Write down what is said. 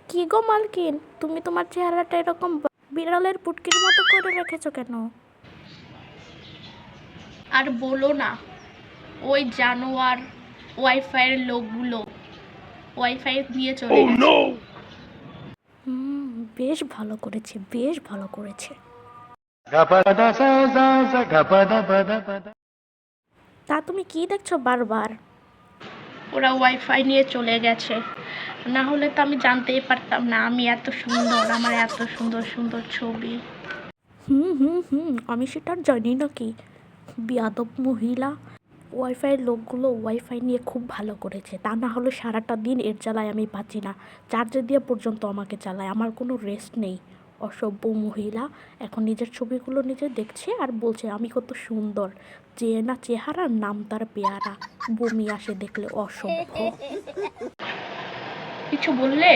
কি গো মালকিন, তুমি তোমার চেহারাটা এরকম বিড়ালের পুটকির মতো করে রেখেছো কেন? আর বলো না, ওই জানোয়ার ওয়াইফাইয়ের লোকগুলো ওয়াইফাই নিয়ে চলে গেছে। হুম, বেশ ভালো করেছে, বেশ ভালো করেছে। তা তুমি কি দেখছো বারবার? ওরা ওয়াইফাই নিয়ে চলে গেছে, না হলে তো আমি জানতেই পারতাম না আমি এত সুন্দর, আমার এত সুন্দর সুন্দর ছবি। আমি সেটা জানি নাকি, বেয়াদব মহিলা। ওয়াইফাইয়ের লোকগুলো ওয়াইফাই নিয়ে খুব ভালো করেছে, তা না হলে সারাটা দিন এর জ্বালায় আমি পাচ্ছি না। চার্জে দিয়ে পর্যন্ত আমাকে চালায়, আমার কোনো রেস্ট নেই। অসভ্য মহিলা এখন নিজের ছবিগুলো নিজে দেখছে আর বলছে আমি কত সুন্দর। যে না চেহারার নাম তার পেয়ারা, বমি আসে দেখলে, অসভ্য। কিছু বললে?